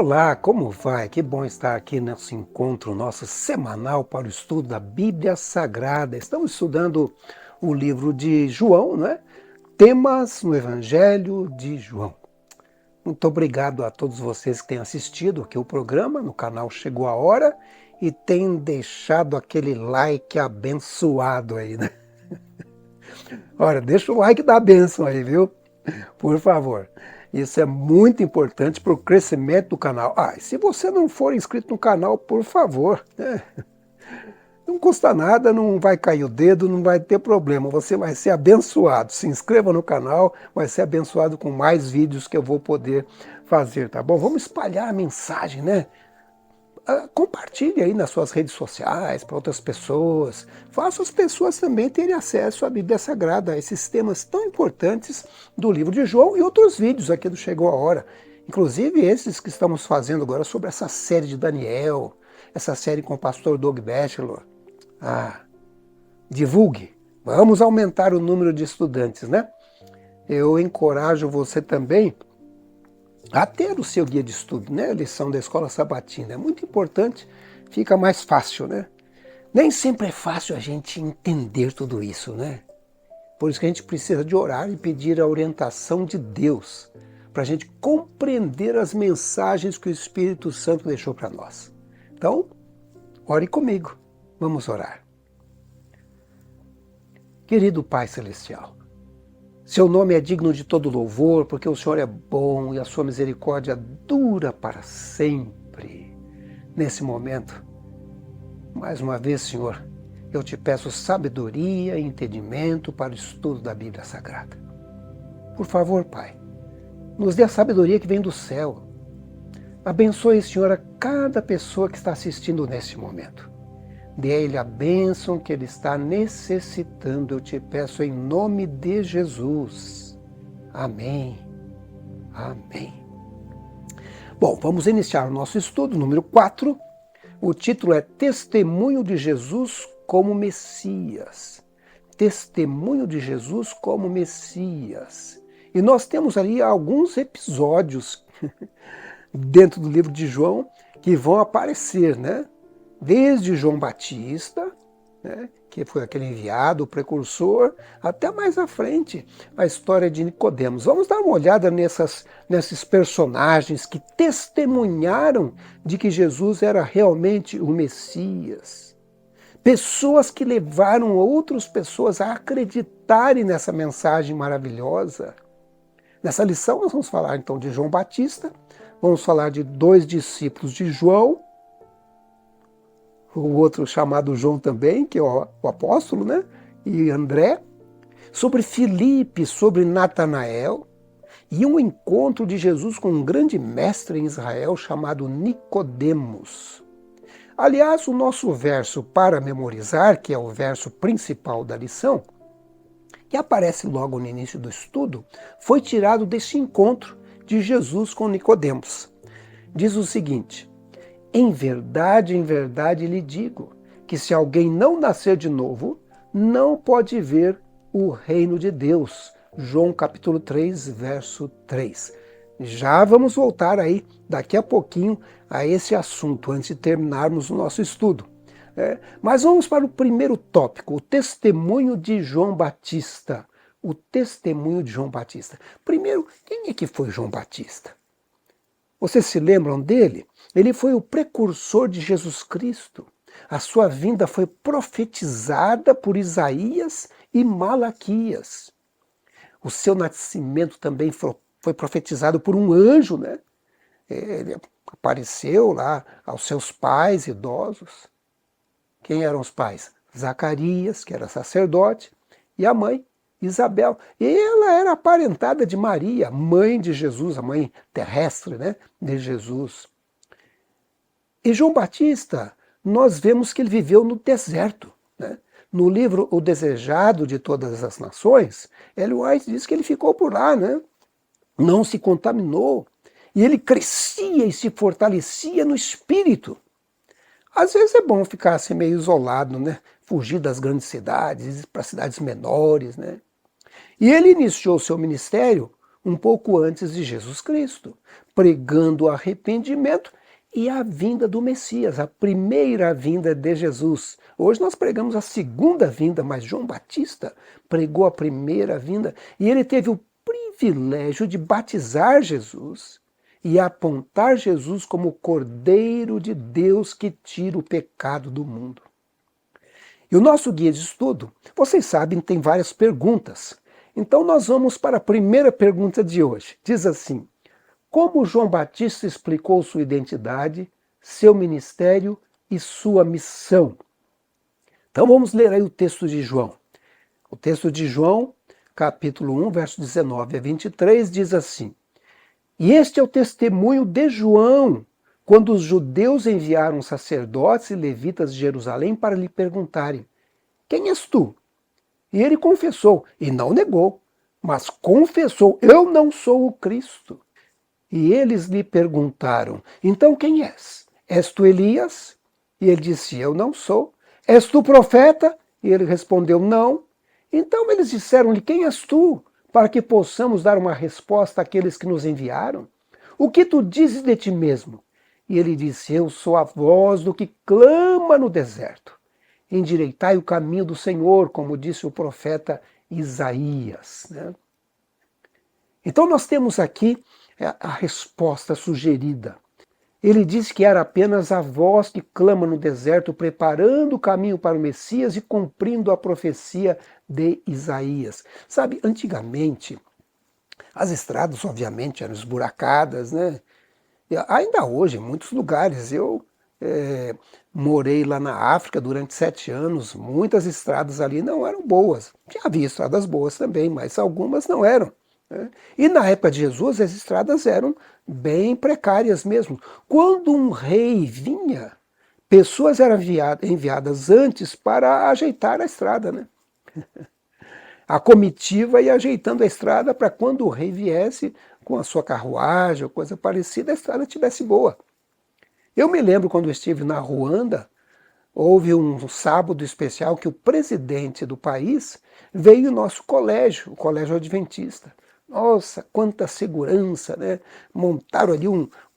Olá, como vai? Que bom estar aqui nesse encontro nosso semanal para o estudo da Bíblia Sagrada. Estamos estudando o livro de João, né? Temas no Evangelho de João. Muito obrigado a todos vocês que têm assistido aqui o programa no canal Chegou a Hora e têm deixado aquele like abençoado aí, né? Olha, deixa o like da bênção aí, viu? Por favor. Isso é muito importante para o crescimento do canal. E se você não for inscrito no canal, por favor, né? Não custa nada, não vai cair o dedo, não vai ter problema. Você vai ser abençoado. Se inscreva no canal, vai ser abençoado com mais vídeos que eu vou poder fazer, tá bom? Vamos espalhar a mensagem, né? Compartilhe aí nas suas redes sociais para outras pessoas. Faça as pessoas também terem acesso à Bíblia Sagrada, a esses temas tão importantes do livro de João e outros vídeos aqui do Chegou a Hora. Inclusive esses que estamos fazendo agora sobre essa série de Daniel, essa série com o pastor Doug Batchelor. Divulgue. Vamos aumentar o número de estudantes, né? Eu encorajo você também a ter o seu guia de estudo, né? A lição da escola sabatina. É muito importante, fica mais fácil, né? Nem sempre é fácil a gente entender tudo isso, né? Por isso que a gente precisa de orar e pedir a orientação de Deus, para a gente compreender as mensagens que o Espírito Santo deixou para nós. Então, ore comigo. Vamos orar. Querido Pai Celestial, seu nome é digno de todo louvor, porque o Senhor é bom e a sua misericórdia dura para sempre. Nesse momento, mais uma vez, Senhor, eu te peço sabedoria e entendimento para o estudo da Bíblia Sagrada. Por favor, Pai, nos dê a sabedoria que vem do céu. Abençoe, Senhor, a cada pessoa que está assistindo nesse momento. Dê a ele a bênção que ele está necessitando, eu te peço em nome de Jesus. Amém. Amém. Bom, vamos iniciar o nosso estudo, número 4. O título é Testemunho de Jesus como Messias. Testemunho de Jesus como Messias. E nós temos ali alguns episódios dentro do livro de João que vão aparecer, né? Desde João Batista, né, que foi aquele enviado, o precursor, até mais à frente a história de Nicodemos. Vamos dar uma olhada nesses personagens que testemunharam de que Jesus era realmente o Messias. Pessoas que levaram outras pessoas a acreditarem nessa mensagem maravilhosa. Nessa lição nós vamos falar então de João Batista, vamos falar de 2 discípulos de João, o outro chamado João também, que é o apóstolo, né? E André, sobre Filipe, sobre Natanael, e um encontro de Jesus com um grande mestre em Israel chamado Nicodemos. Aliás, o nosso verso para memorizar, que é o verso principal da lição, que aparece logo no início do estudo, foi tirado desse encontro de Jesus com Nicodemos. Diz o seguinte: em verdade lhe digo, que se alguém não nascer de novo, não pode ver o reino de Deus. João capítulo 3, verso 3. Já vamos voltar aí, daqui a pouquinho, a esse assunto, antes de terminarmos o nosso estudo. Mas vamos para o primeiro tópico, o testemunho de João Batista. O testemunho de João Batista. Primeiro, quem é que foi João Batista? Vocês se lembram dele? Ele foi o precursor de Jesus Cristo. A sua vinda foi profetizada por Isaías e Malaquias. O seu nascimento também foi profetizado por um anjo, né? Ele apareceu lá aos seus pais idosos. Quem eram os pais? Zacarias, que era sacerdote, e a mãe, Isabel. E ela era aparentada de Maria, mãe de Jesus, a mãe terrestre, né, de Jesus. E João Batista, nós vemos que ele viveu no deserto, né? No livro O Desejado de Todas as Nações, Ellen White diz que ele ficou por lá, né? Não se contaminou. E ele crescia e se fortalecia no espírito. Às vezes é bom ficar assim meio isolado, né? Fugir das grandes cidades, ir para cidades menores, né? E ele iniciou seu ministério um pouco antes de Jesus Cristo. pregando o arrependimento e a vinda do Messias, a primeira vinda de Jesus. Hoje nós pregamos a segunda vinda, mas João Batista pregou a primeira vinda e ele teve o privilégio de batizar Jesus e apontar Jesus como o Cordeiro de Deus que tira o pecado do mundo. E o nosso guia de estudo, vocês sabem, tem várias perguntas. Então nós vamos para a primeira pergunta de hoje. Diz assim: como João Batista explicou sua identidade, seu ministério e sua missão? Então vamos ler aí o texto de João. O texto de João, capítulo 1, verso 19 a 23, diz assim: e este é o testemunho de João, quando os judeus enviaram sacerdotes e levitas de Jerusalém para lhe perguntarem: quem és tu? E ele confessou, e não negou, mas confessou: eu não sou o Cristo. E eles lhe perguntaram: então quem és? És tu Elias? E ele disse: eu não sou. És tu profeta? E ele respondeu: não. Então eles disseram-lhe: quem és tu? Para que possamos dar uma resposta àqueles que nos enviaram. O que tu dizes de ti mesmo? E ele disse: eu sou a voz do que clama no deserto. Endireitai o caminho do Senhor, como disse o profeta Isaías. Né? Então nós temos aqui a resposta sugerida. Ele disse que era apenas a voz que clama no deserto, preparando o caminho para o Messias e cumprindo a profecia de Isaías. Sabe, antigamente, as estradas, obviamente, eram esburacadas, né? E ainda hoje, em muitos lugares, eu morei lá na África durante 7 anos, muitas estradas ali não eram boas. Já havia estradas boas também, mas algumas não eram. Né? E na época de Jesus, as estradas eram bem precárias mesmo. Quando um rei vinha, pessoas eram enviadas antes para ajeitar a estrada, né? A comitiva ia ajeitando a estrada para quando o rei viesse com a sua carruagem ou coisa parecida, a estrada estivesse boa. Eu me lembro quando eu estive na Ruanda, houve um sábado especial que o presidente do país veio ao nosso colégio, o Colégio Adventista. Nossa, quanta segurança, né? Montaram ali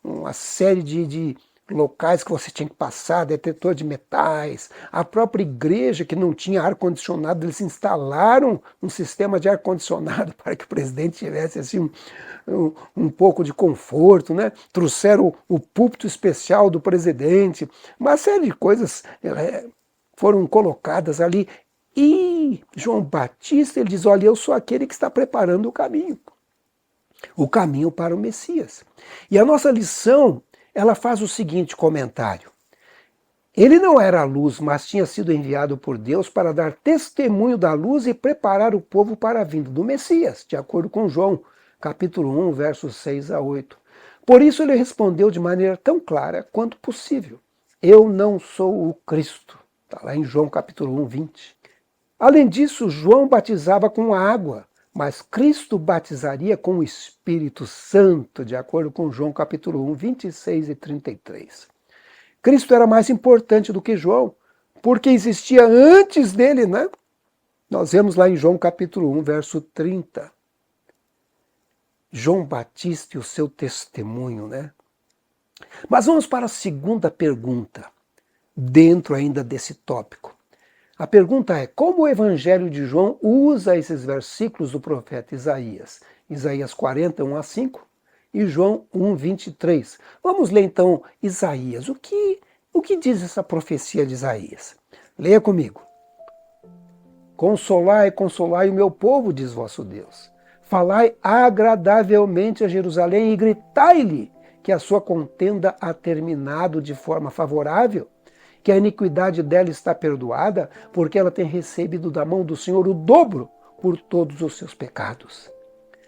uma série de locais que você tinha que passar, detetor de metais. A própria igreja, que não tinha ar-condicionado, eles instalaram um sistema de ar-condicionado para que o presidente tivesse assim, um pouco de conforto, né? Trouxeram o púlpito especial do presidente. Uma série de coisas foram colocadas ali. E João Batista, ele diz: olha, eu sou aquele que está preparando o caminho para o Messias. E a nossa lição, ela faz o seguinte comentário: ele não era a luz, mas tinha sido enviado por Deus para dar testemunho da luz e preparar o povo para a vinda do Messias, de acordo com João, capítulo 1, versos 6 a 8. Por isso ele respondeu de maneira tão clara quanto possível: eu não sou o Cristo. Está lá em João capítulo 1, 20. Além disso, João batizava com água, mas Cristo batizaria com o Espírito Santo, de acordo com João capítulo 1, 26 e 33. Cristo era mais importante do que João, porque existia antes dele, né? Nós vemos lá em João capítulo 1, verso 30. João Batista e o seu testemunho, né? Mas vamos para a segunda pergunta, dentro ainda desse tópico. A pergunta é: como o Evangelho de João usa esses versículos do profeta Isaías? Isaías 40, 1 a 5 e João 1, 23. Vamos ler então Isaías. O que diz essa profecia de Isaías? Leia comigo. Consolai, consolai o meu povo, diz vosso Deus. Falai agradavelmente a Jerusalém e gritai-lhe que a sua contenda ha terminado de forma favorável, que a iniquidade dela está perdoada, porque ela tem recebido da mão do Senhor o dobro por todos os seus pecados.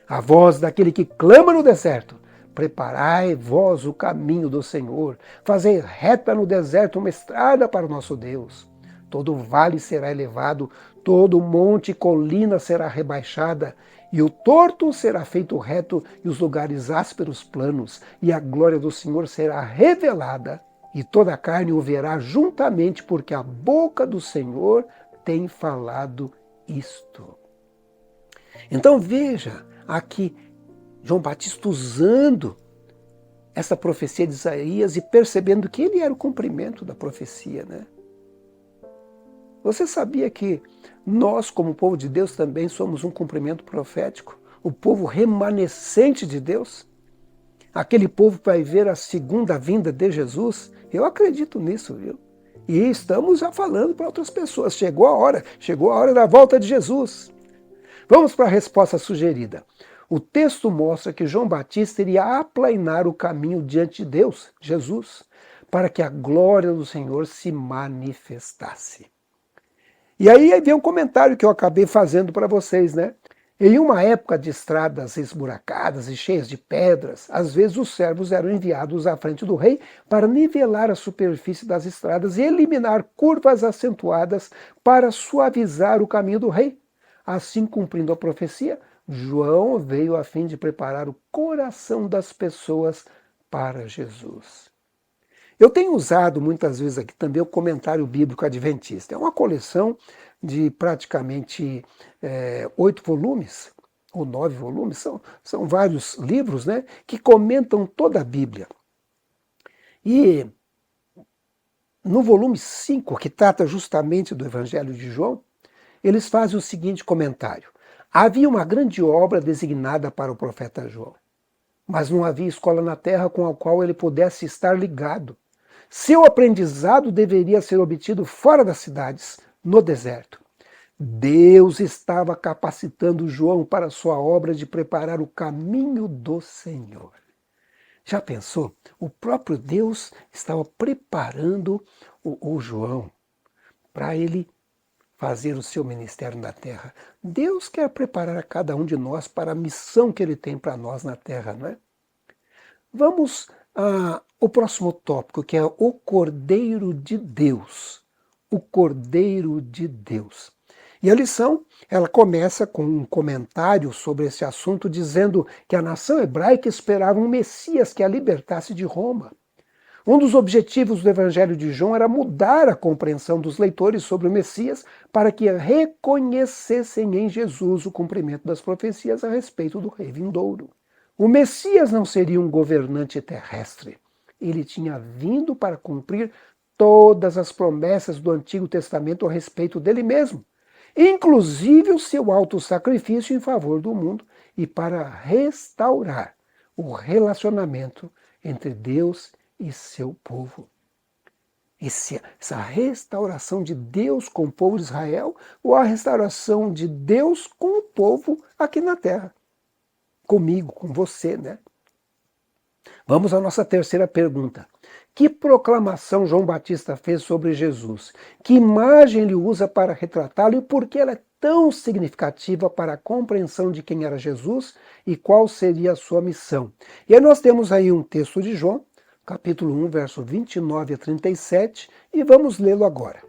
A voz daquele que clama no deserto: preparai vós o caminho do Senhor, fazei reta no deserto uma estrada para o nosso Deus. Todo vale será elevado, todo monte e colina será rebaixada, e o torto será feito reto, e os lugares ásperos planos, e a glória do Senhor será revelada, e toda a carne o verá juntamente, porque a boca do Senhor tem falado isto. Então veja aqui João Batista usando essa profecia de Isaías e percebendo que ele era o cumprimento da profecia, né? Você sabia que nós, como povo de Deus, também somos um cumprimento profético? O povo remanescente de Deus? Aquele povo que vai ver a segunda vinda de Jesus? Eu acredito nisso, viu? E estamos já falando para outras pessoas. Chegou a hora da volta de Jesus. Vamos para a resposta sugerida. O texto mostra que João Batista iria aplainar o caminho diante de Deus, Jesus, para que a glória do Senhor se manifestasse. E aí vem um comentário que eu acabei fazendo para vocês, né? Em uma época de estradas esburacadas e cheias de pedras, às vezes os servos eram enviados à frente do rei para nivelar a superfície das estradas e eliminar curvas acentuadas para suavizar o caminho do rei. Assim, cumprindo a profecia, João veio a fim de preparar o coração das pessoas para Jesus. Eu tenho usado muitas vezes aqui também o Comentário Bíblico Adventista. É uma coleção de praticamente 8 volumes, ou 9 volumes, são vários livros, né, que comentam toda a Bíblia. E no volume 5, que trata justamente do Evangelho de João, eles fazem o seguinte comentário. Havia uma grande obra designada para o profeta João, mas não havia escola na terra com a qual ele pudesse estar ligado. Seu aprendizado deveria ser obtido fora das cidades, no deserto. Deus estava capacitando João para sua obra de preparar o caminho do Senhor. Já pensou? O próprio Deus estava preparando o João para ele fazer o seu ministério na terra. Deus quer preparar a cada um de nós para a missão que ele tem para nós na terra, não é? Vamos ao próximo tópico, que é o Cordeiro de Deus. O Cordeiro de Deus. E a lição, ela começa com um comentário sobre esse assunto, dizendo que a nação hebraica esperava um Messias que a libertasse de Roma. Um dos objetivos do Evangelho de João era mudar a compreensão dos leitores sobre o Messias para que reconhecessem em Jesus o cumprimento das profecias a respeito do rei vindouro. O Messias não seria um governante terrestre. Ele tinha vindo para cumprir todas as promessas do Antigo Testamento a respeito dele mesmo, inclusive o seu autossacrifício em favor do mundo e para restaurar o relacionamento entre Deus e seu povo. Essa restauração de Deus com o povo de Israel ou a restauração de Deus com o povo aqui na terra? Comigo, com você, né? Vamos à nossa terceira pergunta. Que proclamação João Batista fez sobre Jesus? Que imagem ele usa para retratá-lo e por que ela é tão significativa para a compreensão de quem era Jesus e qual seria a sua missão? E aí nós temos aí um texto de João, capítulo 1, verso 29 a 37, e vamos lê-lo agora.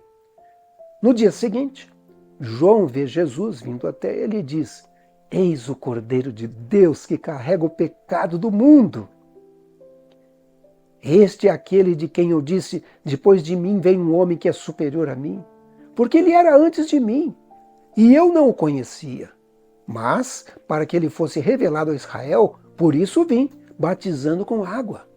No dia seguinte, João vê Jesus vindo até ele e diz: Eis o Cordeiro de Deus que carrega o pecado do mundo. Este é aquele de quem eu disse, depois de mim vem um homem que é superior a mim, porque ele era antes de mim, e eu não o conhecia. Mas, para que ele fosse revelado a Israel, por isso vim, batizando com água.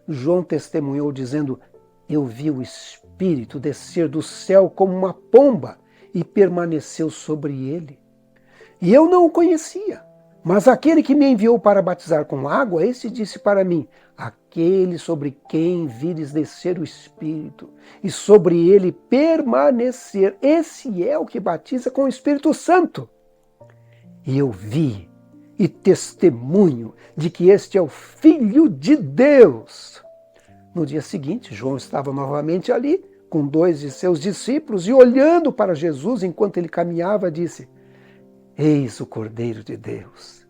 João testemunhou dizendo: Eu vi o Espírito descer do céu como uma pomba e permaneceu sobre ele. E eu não o conhecia, mas aquele que me enviou para batizar com água, esse disse para mim: aquele sobre quem vires descer o Espírito e sobre ele permanecer, esse é o que batiza com o Espírito Santo. E eu vi e testemunho de que este é o Filho de Deus. No dia seguinte, João estava novamente ali, com 2 de seus discípulos, e olhando para Jesus enquanto ele caminhava, disse: Eis o Cordeiro de Deus.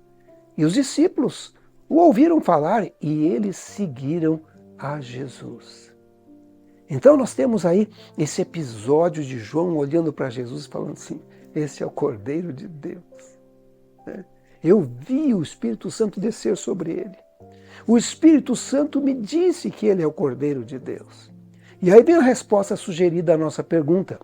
E os discípulos o ouviram falar e eles seguiram a Jesus. Então nós temos aí esse episódio de João olhando para Jesus e falando assim: esse é o Cordeiro de Deus. Eu vi o Espírito Santo descer sobre ele. O Espírito Santo me disse que ele é o Cordeiro de Deus. E aí vem a resposta sugerida à nossa pergunta.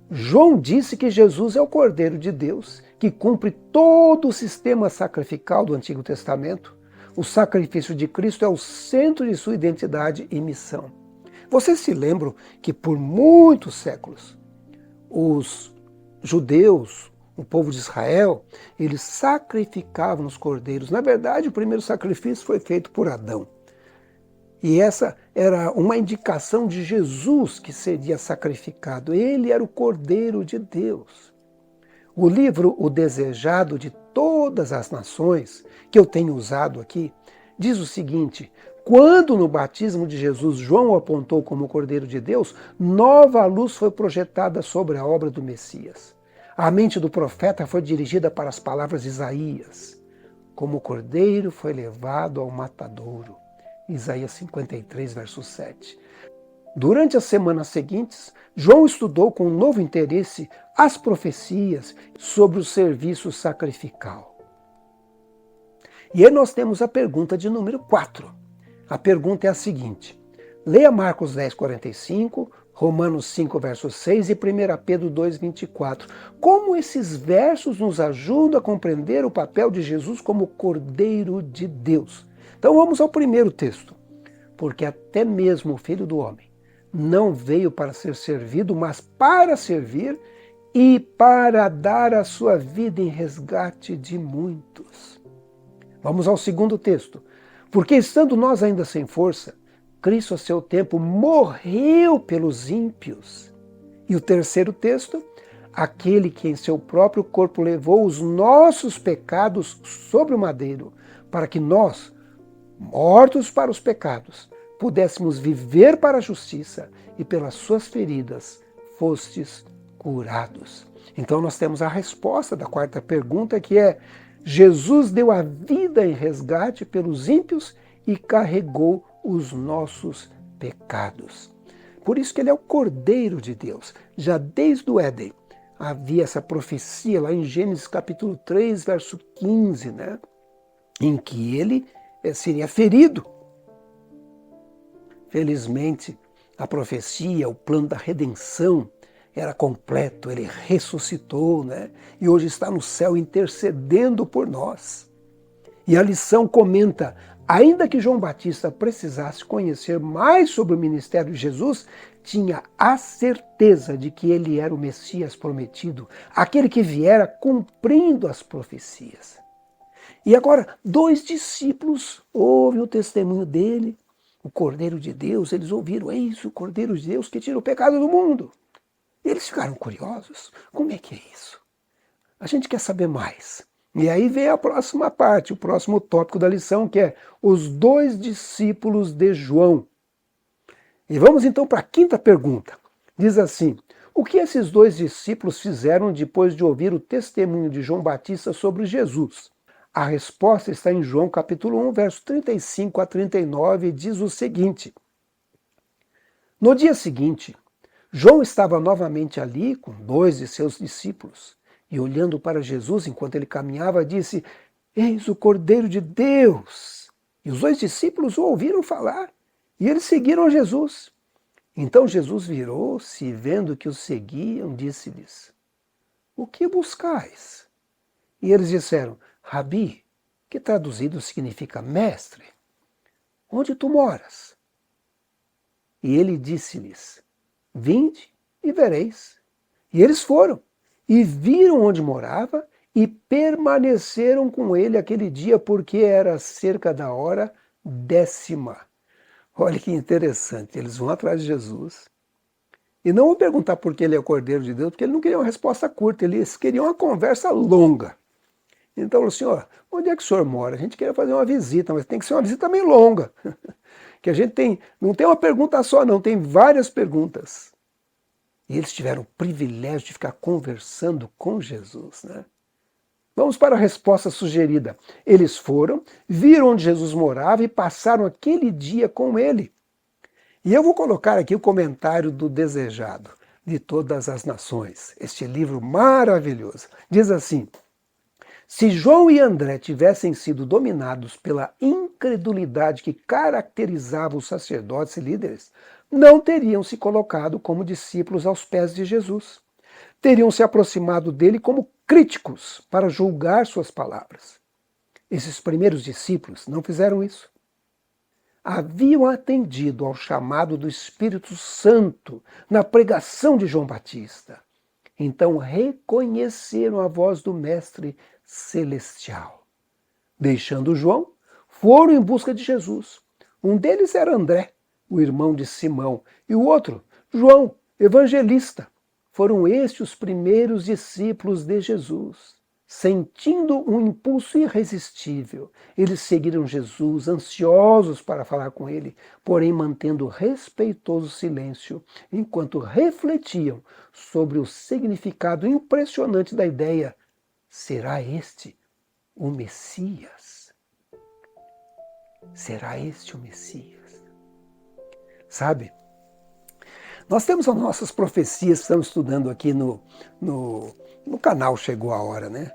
João disse que Jesus é o Cordeiro de Deus, que cumpre todo o sistema sacrificial do Antigo Testamento. O sacrifício de Cristo é o centro de sua identidade e missão. Vocês se lembram que por muitos séculos os judeus, o povo de Israel, eles sacrificavam os cordeiros. Na verdade, o primeiro sacrifício foi feito por Adão. E essa era uma indicação de Jesus que seria sacrificado. Ele era o Cordeiro de Deus. O livro O Desejado de Todas as Nações, que eu tenho usado aqui, diz o seguinte: quando no batismo de Jesus João o apontou como Cordeiro de Deus, nova luz foi projetada sobre a obra do Messias. A mente do profeta foi dirigida para as palavras de Isaías: como o cordeiro foi levado ao matadouro. Isaías 53, verso 7. Durante as semanas seguintes, João estudou com um novo interesse as profecias sobre o serviço sacrificial. E aí nós temos a pergunta de número 4. A pergunta é a seguinte: leia Marcos 10, 45, Romanos 5, verso 6 e 1 Pedro 2, 24. Como esses versos nos ajudam a compreender o papel de Jesus como Cordeiro de Deus? Então vamos ao primeiro texto. Porque até mesmo o Filho do Homem não veio para ser servido, mas para servir e para dar a sua vida em resgate de muitos. Vamos ao segundo texto. Porque estando nós ainda sem força, Cristo a seu tempo morreu pelos ímpios. E o terceiro texto, aquele que em seu próprio corpo levou os nossos pecados sobre o madeiro, para que nós, mortos para os pecados, pudéssemos viver para a justiça, e pelas suas feridas fostes curados. Então nós temos a resposta da quarta pergunta, que é: Jesus deu a vida em resgate pelos ímpios e carregou os nossos pecados. Por isso que ele é o Cordeiro de Deus. Já desde o Éden havia essa profecia lá em Gênesis capítulo 3, verso 15, né? Em que ele seria ferido. Felizmente, a profecia, o plano da redenção era completo, ele ressuscitou, né? E hoje está no céu intercedendo por nós. E a lição comenta: ainda que João Batista precisasse conhecer mais sobre o ministério de Jesus, tinha a certeza de que ele era o Messias prometido, aquele que viera cumprindo as profecias. E agora, 2 discípulos ouvem o testemunho dele, o Cordeiro de Deus. Eles ouviram: eis o Cordeiro de Deus que tira o pecado do mundo. E eles ficaram curiosos. Como é que é isso? A gente quer saber mais. E aí vem a próxima parte, o próximo tópico da lição, que é os 2 discípulos de João. E vamos então para a quinta pergunta. Diz assim: o que esses 2 discípulos fizeram depois de ouvir o testemunho de João Batista sobre Jesus? A resposta está em João capítulo 1, verso 35 a 39, e diz o seguinte: no dia seguinte, João estava novamente ali com 2 de seus discípulos, e olhando para Jesus enquanto ele caminhava, disse: eis o Cordeiro de Deus. E os 2 discípulos o ouviram falar, e eles seguiram a Jesus. Então Jesus virou-se e, vendo que os seguiam, disse-lhes: o que buscais? E eles disseram: Rabi, que traduzido significa mestre, onde tu moras? E ele disse-lhes: vinde e vereis. E eles foram, e viram onde morava, e permaneceram com ele aquele dia, porque era cerca da hora 10ª. Olha que interessante, eles vão atrás de Jesus, e não vão perguntar por que ele é o Cordeiro de Deus, porque eles não queriam uma resposta curta, eles queriam uma conversa longa. Então, o senhor, onde é que o senhor mora? A gente quer fazer uma visita, mas tem que ser uma visita bem longa. Que a gente não tem uma pergunta só, não, tem várias perguntas. E eles tiveram o privilégio de ficar conversando com Jesus, né? Vamos para a resposta sugerida. Eles foram, viram onde Jesus morava e passaram aquele dia com ele. E eu vou colocar aqui o comentário do Desejado de Todas as Nações, este livro maravilhoso. Diz assim: se João e André tivessem sido dominados pela incredulidade que caracterizava os sacerdotes e líderes, não teriam se colocado como discípulos aos pés de Jesus. Teriam se aproximado dele como críticos para julgar suas palavras. Esses primeiros discípulos não fizeram isso. Haviam atendido ao chamado do Espírito Santo na pregação de João Batista. Então reconheceram a voz do Mestre Celestial. Deixando João, foram em busca de Jesus. Um deles era André, o irmão de Simão, e o outro, João, evangelista. Foram estes os primeiros discípulos de Jesus. Sentindo um impulso irresistível, eles seguiram Jesus, ansiosos para falar com ele, porém mantendo respeitoso silêncio, enquanto refletiam sobre o significado impressionante da ideia: será este o Messias? Será este o Messias? Sabe, nós temos as nossas profecias que estamos estudando aqui no canal Chegou a Hora, né?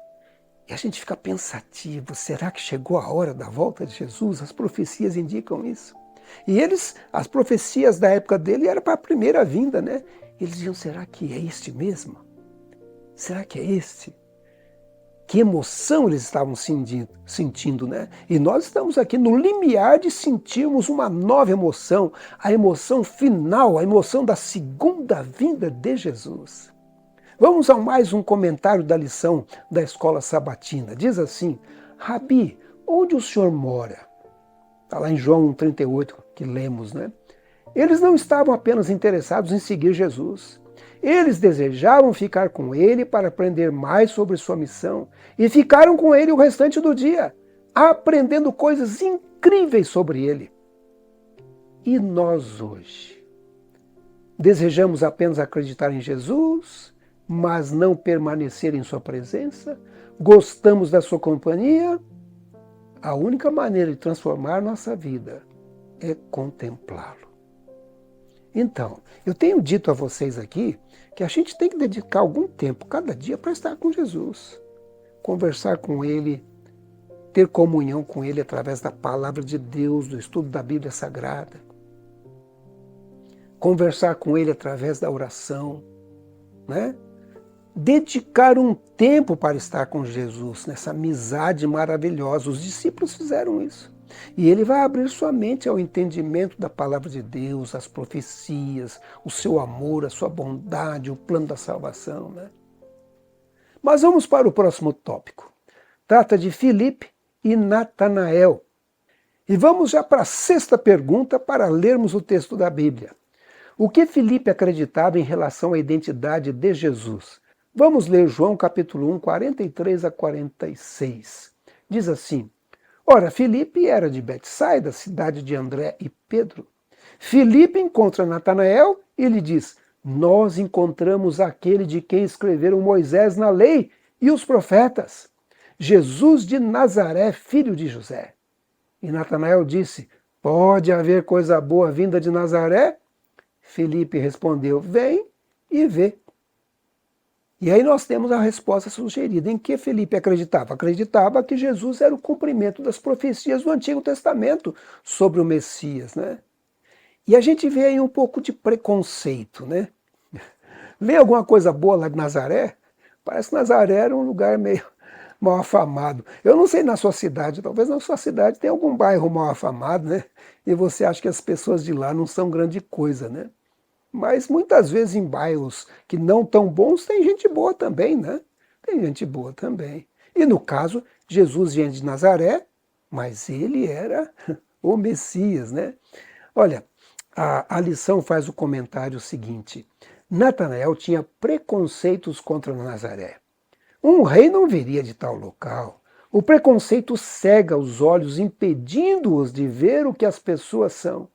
E a gente fica pensativo, será que chegou a hora da volta de Jesus? As profecias indicam isso. E as profecias da época dele eram para a primeira vinda, né? Eles diziam, será que é este mesmo? Será que é este? Que emoção eles estavam sentindo, né? E nós estamos aqui no limiar de sentirmos uma nova emoção, a emoção final, a emoção da segunda vinda de Jesus. Vamos a mais um comentário da lição da escola sabatina. Diz assim: Rabi, onde o senhor mora? Está lá em João 1,38 que lemos, né? Eles não estavam apenas interessados em seguir Jesus. Eles desejavam ficar com ele para aprender mais sobre sua missão e ficaram com ele o restante do dia, aprendendo coisas incríveis sobre ele. E nós hoje? Desejamos apenas acreditar em Jesus, mas não permanecer em sua presença? Gostamos da sua companhia? A única maneira de transformar nossa vida é contemplá-lo. Então, eu tenho dito a vocês aqui que a gente tem que dedicar algum tempo, cada dia, para estar com Jesus. Conversar com Ele, ter comunhão com Ele através da palavra de Deus, do estudo da Bíblia Sagrada. Conversar com Ele através da oração, né? Dedicar um tempo para estar com Jesus, nessa amizade maravilhosa. Os discípulos fizeram isso. E ele vai abrir sua mente ao entendimento da palavra de Deus, as profecias, o seu amor, a sua bondade, o plano da salvação, né? Mas vamos para o próximo tópico. Trata de Filipe e Natanael. E vamos já para a sexta pergunta para lermos o texto da Bíblia. O que Filipe acreditava em relação à identidade de Jesus? Vamos ler João capítulo 1, 43 a 46. Diz assim: Ora, Filipe era de Betsaida, cidade de André e Pedro. Filipe encontra Natanael e lhe diz: Nós encontramos aquele de quem escreveram Moisés na lei e os profetas, Jesus de Nazaré, filho de José. E Natanael disse: Pode haver coisa boa vinda de Nazaré? Filipe respondeu: Vem e vê. E aí nós temos a resposta sugerida. Em que Filipe acreditava? Acreditava que Jesus era o cumprimento das profecias do Antigo Testamento sobre o Messias, né? E a gente vê aí um pouco de preconceito, né? Vê alguma coisa boa lá de Nazaré? Parece que Nazaré era um lugar meio mal afamado. Eu não sei na sua cidade, talvez na sua cidade tenha algum bairro mal afamado, né? E você acha que as pessoas de lá não são grande coisa, né? Mas muitas vezes em bairros que não tão bons tem gente boa também, né? Tem gente boa também. E no caso, Jesus vinha de Nazaré, mas ele era o Messias, né? Olha, a lição faz o comentário seguinte: Natanael tinha preconceitos contra Nazaré. Um rei não viria de tal local. O preconceito cega os olhos, impedindo-os de ver o que as pessoas são.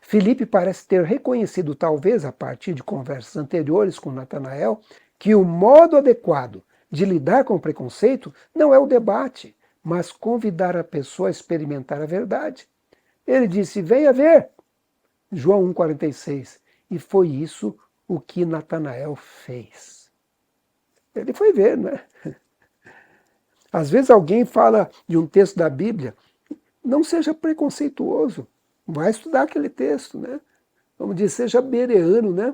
Filipe parece ter reconhecido, talvez a partir de conversas anteriores com Natanael, que o modo adequado de lidar com o preconceito não é o debate, mas convidar a pessoa a experimentar a verdade. Ele disse: Venha ver. João 1,46. E foi isso o que Natanael fez. Ele foi ver, né? Às vezes alguém fala de um texto da Bíblia, não seja preconceituoso. Vai estudar aquele texto, né? Vamos dizer, seja bereano, né?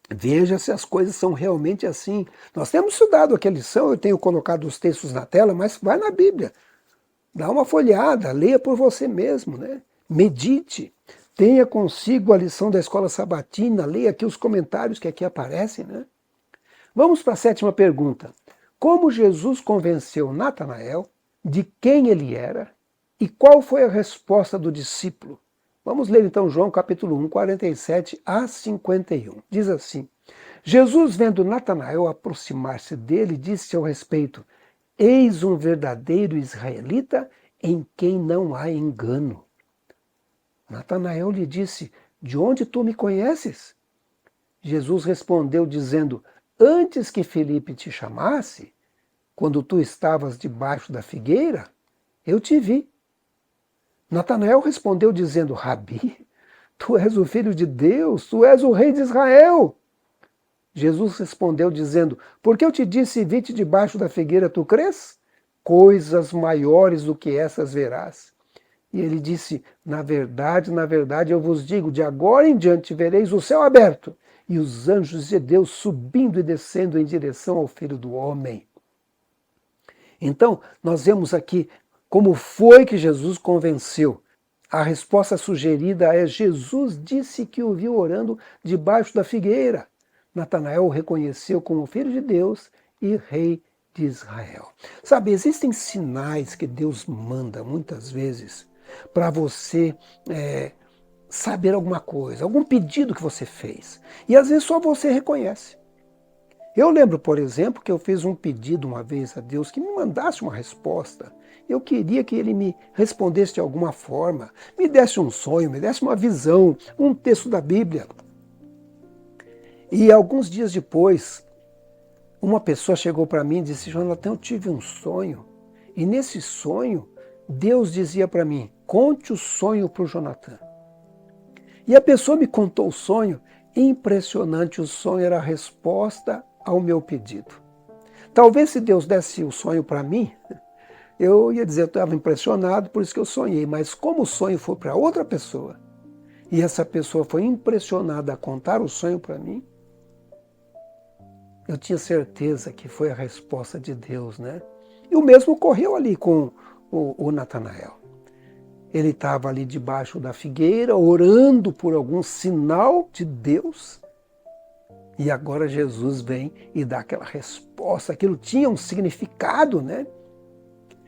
Veja se as coisas são realmente assim. Nós temos estudado aqui a lição, eu tenho colocado os textos na tela, mas vai na Bíblia. Dá uma folhada, leia por você mesmo, né? Medite. Tenha consigo a lição da escola sabatina, leia aqui os comentários que aqui aparecem, né? Vamos para a sétima pergunta. Como Jesus convenceu Natanael de quem ele era e qual foi a resposta do discípulo? Vamos ler então João capítulo 1, 47 a 51. Diz assim: Jesus, vendo Natanael aproximar-se dele, disse ao respeito: Eis um verdadeiro israelita em quem não há engano. Natanael lhe disse: De onde tu me conheces? Jesus respondeu dizendo: Antes que Felipe te chamasse, quando tu estavas debaixo da figueira, eu te vi. Natanael respondeu dizendo: Rabi, tu és o filho de Deus, tu és o rei de Israel. Jesus respondeu dizendo: Porque eu te disse, vi-te debaixo da figueira, tu crês? Coisas maiores do que essas verás. E ele disse: na verdade, eu vos digo, de agora em diante vereis o céu aberto e os anjos de Deus subindo e descendo em direção ao Filho do Homem. Então, nós vemos aqui como foi que Jesus convenceu. A resposta sugerida é: Jesus disse que o viu orando debaixo da figueira. Natanael o reconheceu como Filho de Deus e Rei de Israel. Sabe, existem sinais que Deus manda muitas vezes para você saber alguma coisa, algum pedido que você fez. E às vezes só você reconhece. Eu lembro, por exemplo, que eu fiz um pedido uma vez a Deus que me mandasse uma resposta. Eu queria que Ele me respondesse de alguma forma, me desse um sonho, me desse uma visão, um texto da Bíblia. E alguns dias depois, uma pessoa chegou para mim e disse: Jonathan, eu tive um sonho. E nesse sonho, Deus dizia para mim: conte o sonho para o Jonathan. E a pessoa me contou o sonho. Impressionante, o sonho era a resposta ao meu pedido. Talvez se Deus desse o sonho para mim, eu ia dizer, eu estava impressionado, por isso que eu sonhei. Mas como o sonho foi para outra pessoa, e essa pessoa foi impressionada a contar o sonho para mim, eu tinha certeza que foi a resposta de Deus, né? E o mesmo ocorreu ali com o Natanael. Ele estava ali debaixo da figueira, orando por algum sinal de Deus. E agora Jesus vem e dá aquela resposta. Aquilo tinha um significado, né?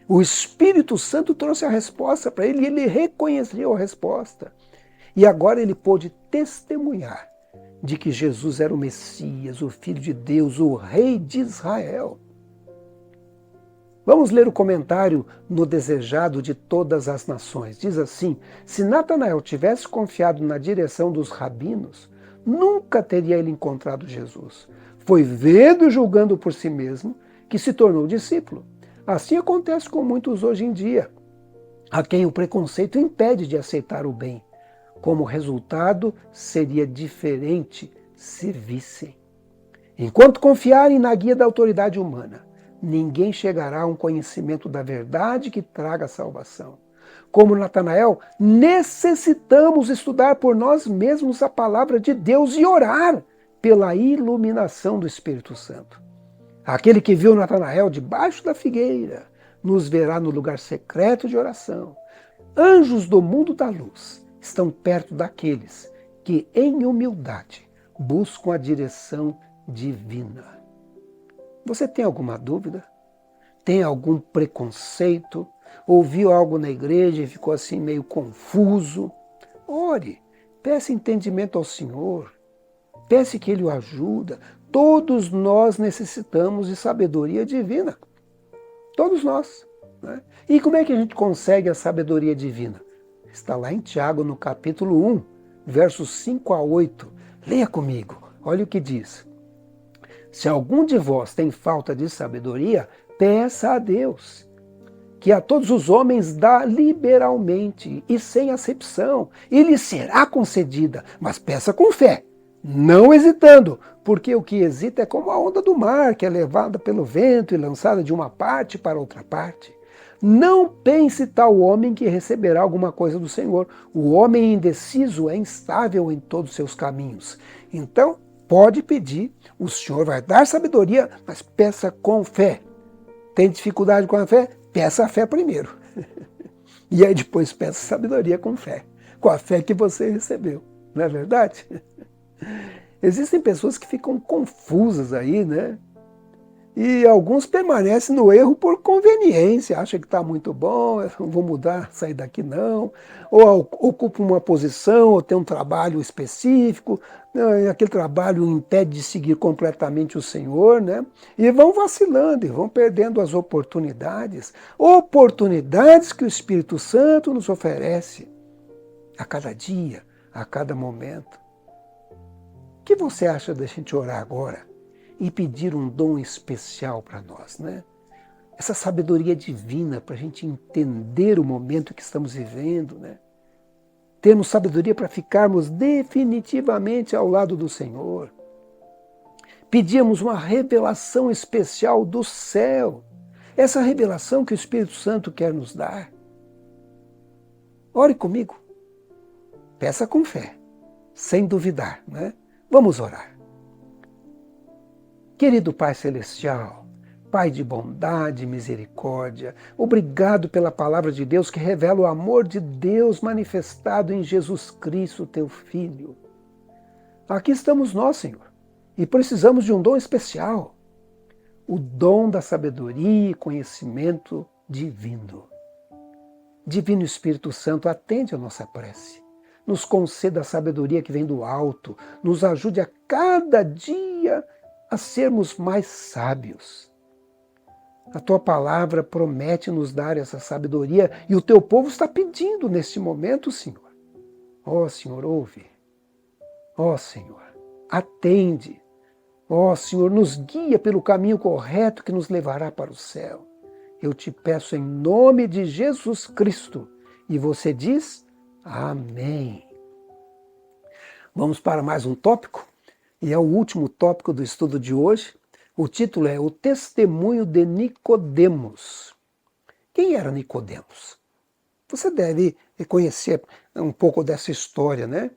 O Espírito Santo trouxe a resposta para ele e ele reconheceu a resposta. E agora ele pôde testemunhar de que Jesus era o Messias, o Filho de Deus, o Rei de Israel. Vamos ler o comentário no Desejado de Todas as Nações. Diz assim: se Natanael tivesse confiado na direção dos rabinos, nunca teria ele encontrado Jesus. Foi vendo e julgando por si mesmo que se tornou discípulo. Assim acontece com muitos hoje em dia, a quem o preconceito impede de aceitar o bem. Como resultado, seria diferente se vissem. Enquanto confiarem na guia da autoridade humana, ninguém chegará a um conhecimento da verdade que traga salvação. Como Natanael, necessitamos estudar por nós mesmos a palavra de Deus e orar pela iluminação do Espírito Santo. Aquele que viu Natanael debaixo da figueira, nos verá no lugar secreto de oração. Anjos do mundo da luz estão perto daqueles que, em humildade, buscam a direção divina. Você tem alguma dúvida? Tem algum preconceito? Ouviu algo na igreja e ficou assim meio confuso? Ore, peça entendimento ao Senhor, peça que Ele o ajude. Todos nós necessitamos de sabedoria divina. Todos nós. Né? E como é que a gente consegue a sabedoria divina? Está lá em Tiago, no capítulo 1, versos 5 a 8. Leia comigo, olha o que diz. Se algum de vós tem falta de sabedoria, peça a Deus, que a todos os homens dá liberalmente e sem acepção, e lhe será concedida, mas peça com fé, não hesitando, porque o que hesita é como a onda do mar, que é levada pelo vento e lançada de uma parte para outra parte. Não pense tal homem que receberá alguma coisa do Senhor. O homem indeciso é instável em todos os seus caminhos. Então, pode pedir, o Senhor vai dar sabedoria, mas peça com fé. Tem dificuldade com a fé? Peça a fé primeiro. E aí depois peça sabedoria com fé, com a fé que você recebeu, não é verdade? Existem pessoas que ficam confusas aí, né? E alguns permanecem no erro por conveniência, acham que está muito bom, eu não vou mudar, sair daqui não, ou ocupam uma posição, ou tem um trabalho específico, e aquele trabalho impede de seguir completamente o Senhor, né? E vão vacilando, e vão perdendo as oportunidades que o Espírito Santo nos oferece a cada dia, a cada momento. O que você acha da gente orar agora e pedir um dom especial para nós, né? Essa sabedoria divina para a gente entender o momento que estamos vivendo, né? Termos sabedoria para ficarmos definitivamente ao lado do Senhor. Pedíamos uma revelação especial do céu, essa revelação que o Espírito Santo quer nos dar. Ore comigo, peça com fé, sem duvidar, né? Vamos orar. Querido Pai Celestial, Pai de bondade e misericórdia, obrigado pela palavra de Deus que revela o amor de Deus manifestado em Jesus Cristo, teu Filho. Aqui estamos nós, Senhor, e precisamos de um dom especial, o dom da sabedoria e conhecimento divino. Divino Espírito Santo, atende a nossa prece. Nos conceda a sabedoria que vem do alto, nos ajude a cada dia a sermos mais sábios. A tua palavra promete nos dar essa sabedoria e o teu povo está pedindo neste momento, Senhor. Ó Senhor, ouve. Ó Senhor, atende. Ó Senhor, nos guia pelo caminho correto que nos levará para o céu. Eu te peço em nome de Jesus Cristo. E você diz, amém. Vamos para mais um tópico? E é o último tópico do estudo de hoje. O título é O Testemunho de Nicodemos. Quem era Nicodemos? Você deve conhecer um pouco dessa história, né?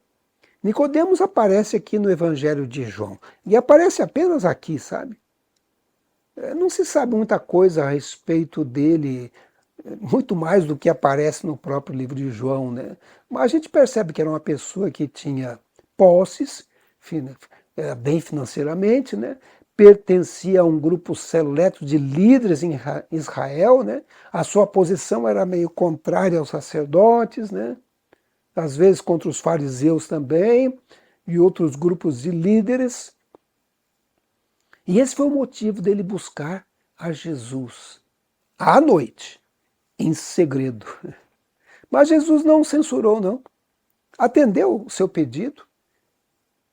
Nicodemos aparece aqui no Evangelho de João. E aparece apenas aqui, sabe? Não se sabe muita coisa a respeito dele, muito mais do que aparece no próprio livro de João, né? Mas a gente percebe que era uma pessoa que tinha posses, bem financeiramente, né? Pertencia a um grupo seleto de líderes em Israel, né? A sua posição era meio contrária aos sacerdotes, né? Às vezes contra os fariseus também, e outros grupos de líderes. E esse foi o motivo dele buscar a Jesus à noite, em segredo. Mas Jesus não censurou, não. Atendeu o seu pedido.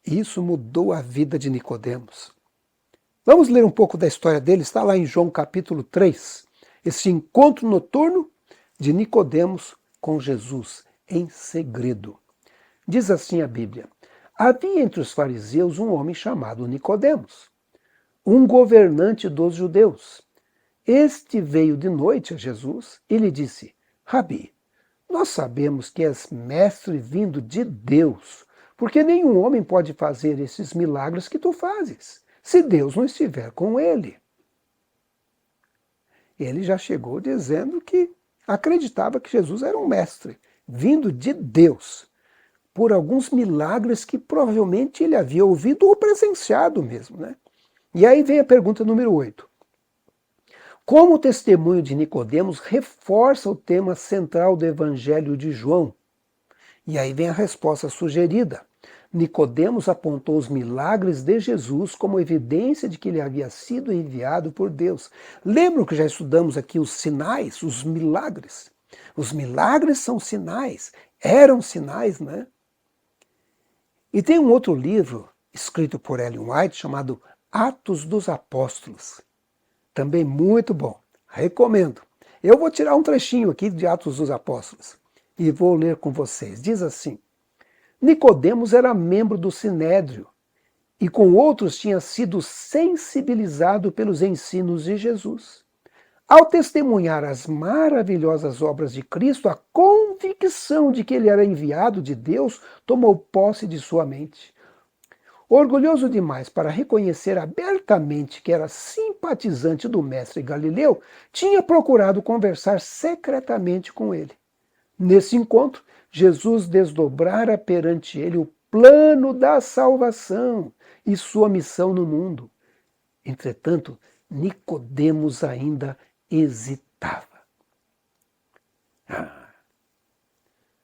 Isso mudou a vida de Nicodemos. Vamos ler um pouco da história dele, está lá em João capítulo 3. Esse encontro noturno de Nicodemos com Jesus, em segredo. Diz assim a Bíblia: havia entre os fariseus um homem chamado Nicodemos, um governante dos judeus. Este veio de noite a Jesus e lhe disse: Rabi, nós sabemos que és mestre vindo de Deus, porque nenhum homem pode fazer esses milagres que tu fazes, se Deus não estiver com ele. Ele já chegou dizendo que acreditava que Jesus era um mestre, vindo de Deus, por alguns milagres que provavelmente ele havia ouvido ou presenciado mesmo, né? E aí vem a pergunta número 8. Como o testemunho de Nicodemos reforça o tema central do Evangelho de João? E aí vem a resposta sugerida. Nicodemos apontou os milagres de Jesus como evidência de que ele havia sido enviado por Deus. Lembram que já estudamos aqui os sinais, os milagres? Os milagres são sinais, eram sinais, né? E tem um outro livro, escrito por Ellen White, chamado Atos dos Apóstolos. Também muito bom, recomendo. Eu vou tirar um trechinho aqui de Atos dos Apóstolos e vou ler com vocês. Diz assim: Nicodemos era membro do Sinédrio e com outros tinha sido sensibilizado pelos ensinos de Jesus. Ao testemunhar as maravilhosas obras de Cristo, a convicção de que ele era enviado de Deus tomou posse de sua mente. Orgulhoso demais para reconhecer abertamente que era simpatizante do mestre Galileu, tinha procurado conversar secretamente com ele. Nesse encontro, Jesus desdobrara perante ele o plano da salvação e sua missão no mundo. Entretanto, Nicodemos ainda hesitava.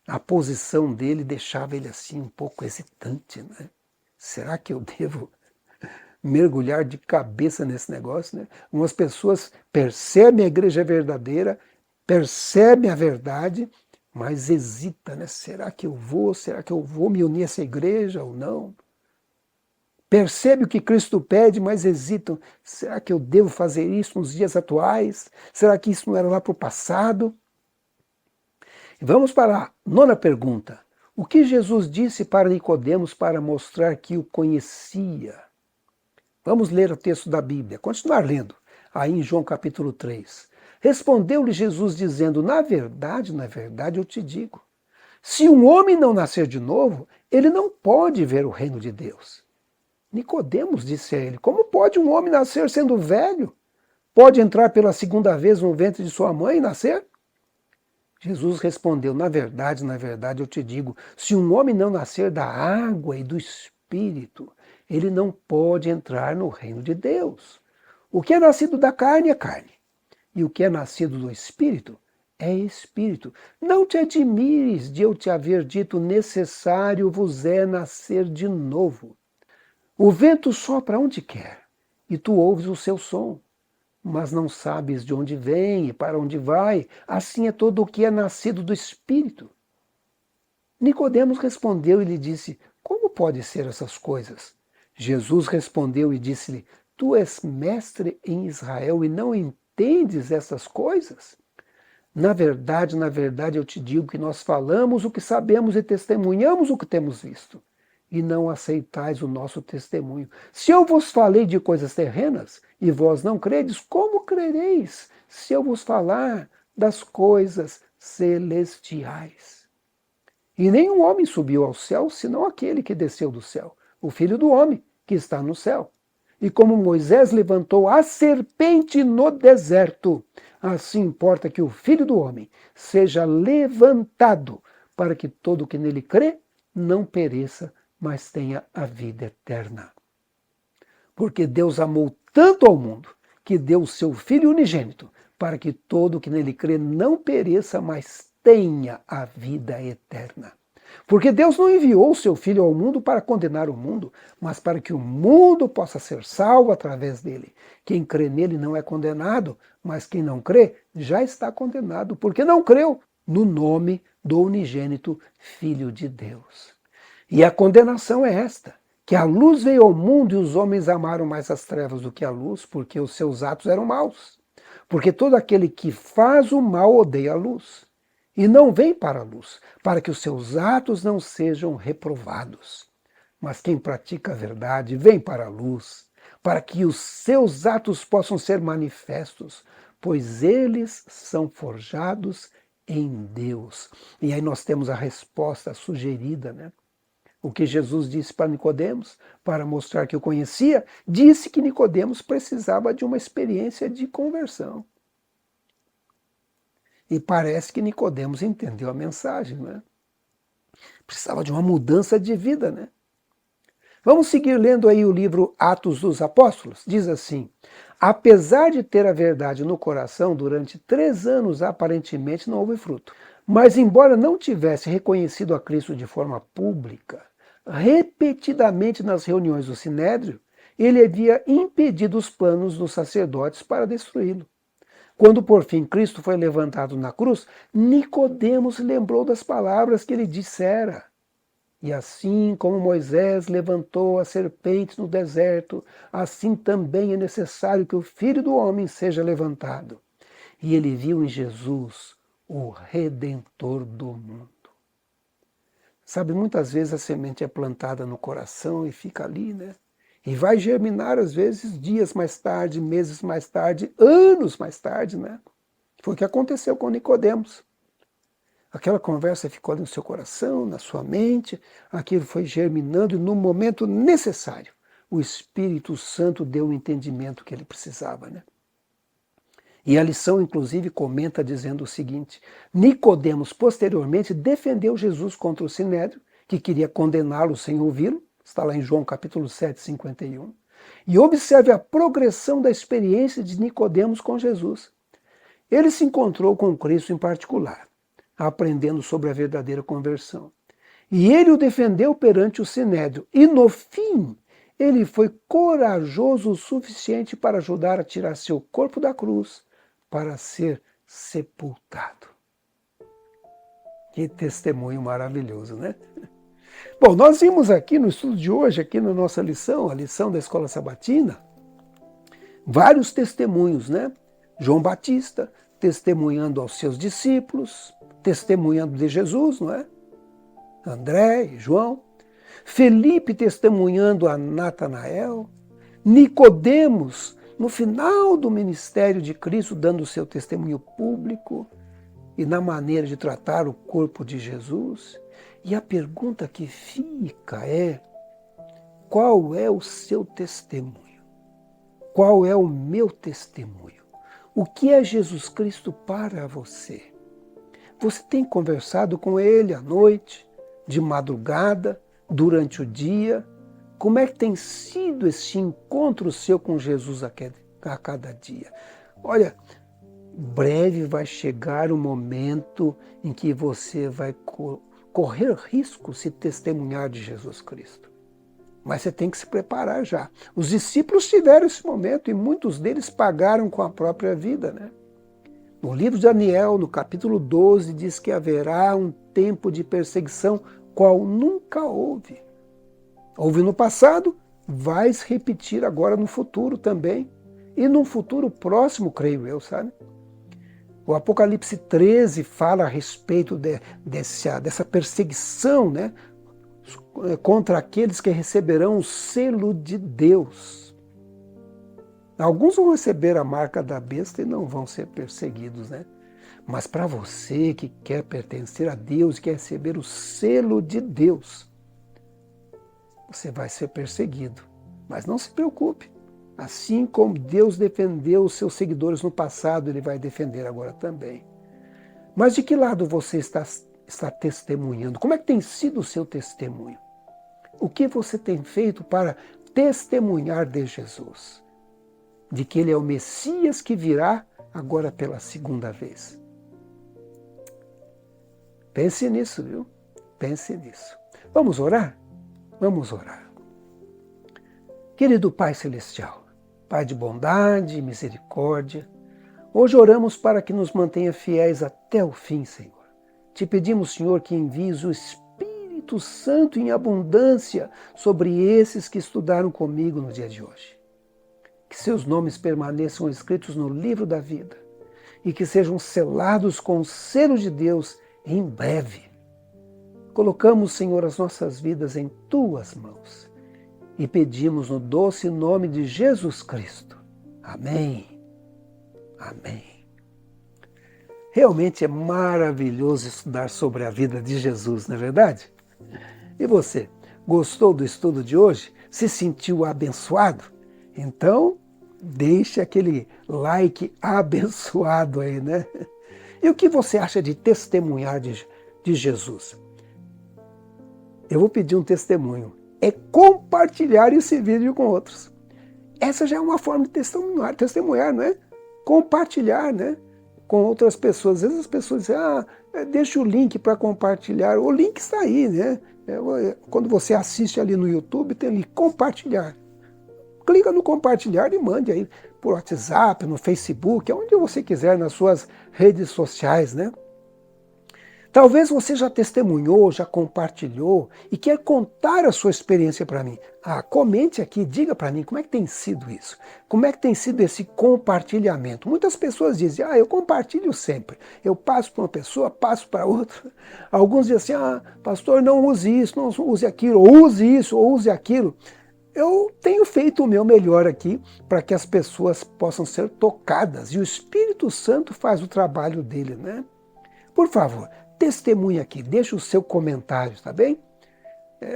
A posição dele deixava ele assim um pouco hesitante, né? Será que eu devo mergulhar de cabeça nesse negócio, né? Umas pessoas percebem a igreja verdadeira, percebem a verdade, mas hesita, né? Será que eu vou? Será que eu vou me unir a essa igreja ou não? Percebe o que Cristo pede, mas hesitam. Será que eu devo fazer isso nos dias atuais? Será que isso não era lá para o passado? Vamos para a nona pergunta. O que Jesus disse para Nicodemos para mostrar que o conhecia? Vamos ler o texto da Bíblia, continuar lendo, aí em João capítulo 3. Respondeu-lhe Jesus dizendo, na verdade, eu te digo, se um homem não nascer de novo, ele não pode ver o reino de Deus. Nicodemos disse a ele, como pode um homem nascer sendo velho? Pode entrar pela segunda vez no ventre de sua mãe e nascer? Jesus respondeu, na verdade, eu te digo, se um homem não nascer da água e do Espírito, ele não pode entrar no reino de Deus. O que é nascido da carne é carne, e o que é nascido do Espírito é Espírito. Não te admires de eu te haver dito, necessário vos é nascer de novo. O vento sopra onde quer, e tu ouves o seu som, mas não sabes de onde vem e para onde vai. Assim é todo o que é nascido do Espírito. Nicodemos respondeu e lhe disse, como pode ser essas coisas? Jesus respondeu e disse-lhe, tu és mestre em Israel e não entendes essas coisas? Na verdade, eu te digo que nós falamos o que sabemos e testemunhamos o que temos visto, e não aceitais o nosso testemunho. Se eu vos falei de coisas terrenas, e vós não credes, como crereis se eu vos falar das coisas celestiais? E nenhum homem subiu ao céu, senão aquele que desceu do céu, o Filho do homem, que está no céu. E como Moisés levantou a serpente no deserto, assim importa que o Filho do homem seja levantado, para que todo o que nele crê não pereça, mas tenha a vida eterna. Porque Deus amou tanto ao mundo, que deu o seu Filho unigênito, para que todo o que nele crê não pereça, mas tenha a vida eterna. Porque Deus não enviou o seu Filho ao mundo para condenar o mundo, mas para que o mundo possa ser salvo através dele. Quem crê nele não é condenado, mas quem não crê já está condenado, porque não creu no nome do unigênito Filho de Deus. E a condenação é esta, que a luz veio ao mundo e os homens amaram mais as trevas do que a luz, porque os seus atos eram maus. Porque todo aquele que faz o mal odeia a luz, e não vem para a luz, para que os seus atos não sejam reprovados. Mas quem pratica a verdade vem para a luz, para que os seus atos possam ser manifestos, pois eles são forjados em Deus. E aí nós temos a resposta sugerida, né? O que Jesus disse para Nicodemos, para mostrar que o conhecia, disse que Nicodemos precisava de uma experiência de conversão. E parece que Nicodemos entendeu a mensagem, né? Precisava de uma mudança de vida, né? Vamos seguir lendo aí o livro Atos dos Apóstolos. Diz assim, apesar de ter a verdade no coração, durante 3 anos aparentemente não houve fruto. Mas embora não tivesse reconhecido a Cristo de forma pública, repetidamente nas reuniões do Sinédrio, ele havia impedido os planos dos sacerdotes para destruí-lo. Quando por fim Cristo foi levantado na cruz, Nicodemos lembrou das palavras que ele dissera. E assim como Moisés levantou a serpente no deserto, assim também é necessário que o Filho do homem seja levantado. E ele viu em Jesus o Redentor do mundo. Sabe, muitas vezes a semente é plantada no coração e fica ali, né? E vai germinar, às vezes, dias mais tarde, meses mais tarde, anos mais tarde, né? Foi o que aconteceu com Nicodemos. Aquela conversa ficou ali no seu coração, na sua mente, aquilo foi germinando e no momento necessário, o Espírito Santo deu o entendimento que ele precisava, né? E a lição, inclusive, comenta dizendo o seguinte: Nicodemos, posteriormente, defendeu Jesus contra o Sinédrio, que queria condená-lo sem ouvi-lo, está lá em João capítulo 7, 51. E observe a progressão da experiência de Nicodemos com Jesus. Ele se encontrou com Cristo em particular, aprendendo sobre a verdadeira conversão. E ele o defendeu perante o Sinédrio. E no fim, ele foi corajoso o suficiente para ajudar a tirar seu corpo da cruz, para ser sepultado. Que testemunho maravilhoso, né? Bom, nós vimos aqui no estudo de hoje, aqui na nossa lição, a lição da Escola Sabatina, vários testemunhos, né? João Batista testemunhando aos seus discípulos, testemunhando de Jesus, não é? André e João. Felipe testemunhando a Natanael. Nicodemos, no final do ministério de Cristo, dando o seu testemunho público e na maneira de tratar o corpo de Jesus. E a pergunta que fica é: qual é o seu testemunho? Qual é o meu testemunho? O que é Jesus Cristo para você? Você tem conversado com Ele à noite, de madrugada, durante o dia? Como é que tem sido esse encontro seu com Jesus a cada dia? Olha, breve vai chegar o momento em que você vai correr risco se testemunhar de Jesus Cristo. Mas você tem que se preparar já. Os discípulos tiveram esse momento e muitos deles pagaram com a própria vida, né? No livro de Daniel, no capítulo 12, diz que haverá um tempo de perseguição qual nunca houve. Houve no passado, vai se repetir agora no futuro também. E num futuro próximo, creio eu, sabe? O Apocalipse 13 fala a respeito dessa perseguição, né? Contra aqueles que receberão o selo de Deus. Alguns vão receber a marca da besta e não vão ser perseguidos, né? Mas para você que quer pertencer a Deus, quer receber o selo de Deus, você vai ser perseguido. Mas não se preocupe. Assim como Deus defendeu os seus seguidores no passado, Ele vai defender agora também. Mas de que lado você está testemunhando? Como é que tem sido o seu testemunho? O que você tem feito para testemunhar de Jesus? De que Ele é o Messias que virá agora pela segunda vez. Pense nisso, viu? Pense nisso. Vamos orar? Vamos orar. Querido Pai Celestial, Pai de bondade e misericórdia, hoje oramos para que nos mantenha fiéis até o fim, Senhor. Te pedimos, Senhor, que envies o Espírito Santo em abundância sobre esses que estudaram comigo no dia de hoje. Que seus nomes permaneçam escritos no livro da vida e que sejam selados com o selo de Deus em breve. Colocamos, Senhor, as nossas vidas em Tuas mãos e pedimos no doce nome de Jesus Cristo. Amém. Amém. Realmente é maravilhoso estudar sobre a vida de Jesus, não é verdade? E você, gostou do estudo de hoje? Se sentiu abençoado? Então, deixe aquele like abençoado aí, né? E o que você acha de testemunhar de Jesus? Eu vou pedir um testemunho. É compartilhar esse vídeo com outros. Essa já é uma forma de testemunhar, não é? Compartilhar, né? Com outras pessoas. Às vezes as pessoas dizem, deixa o link para compartilhar. O link está aí, né? Quando você assiste ali no YouTube, tem ali compartilhar. Clica no compartilhar e mande aí por WhatsApp, no Facebook, onde você quiser, nas suas redes sociais, né? Talvez você já testemunhou, já compartilhou e quer contar a sua experiência para mim. Comente aqui, diga para mim como é que tem sido isso. Como é que tem sido esse compartilhamento. Muitas pessoas dizem, eu compartilho sempre. Eu passo para uma pessoa, passo para outra. Alguns dizem assim, pastor, não use isso, não use aquilo, ou use isso, ou use aquilo. Eu tenho feito o meu melhor aqui para que as pessoas possam ser tocadas. E o Espírito Santo faz o trabalho dele, né? Por favor, testemunha aqui, deixa o seu comentário, tá bem?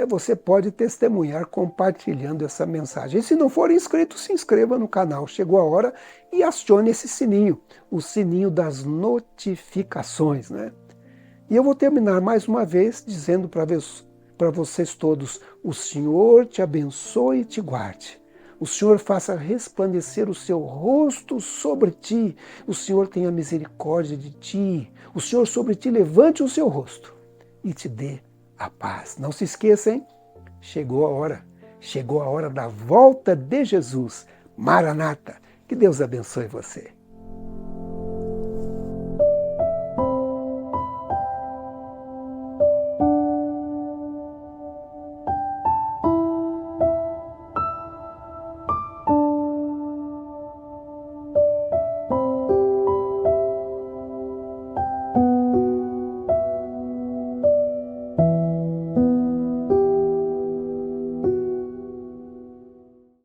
Você pode testemunhar compartilhando essa mensagem. E se não for inscrito, se inscreva no canal. Chegou a hora e acione esse sininho, o sininho das notificações, né? E eu vou terminar mais uma vez dizendo para vocês todos, o Senhor te abençoe e te guarde. O Senhor faça resplandecer o seu rosto sobre ti. O Senhor tenha misericórdia de ti. O Senhor sobre ti levante o seu rosto e te dê a paz. Não se esqueça, hein? Chegou a hora da volta de Jesus. Maranata. Que Deus abençoe você.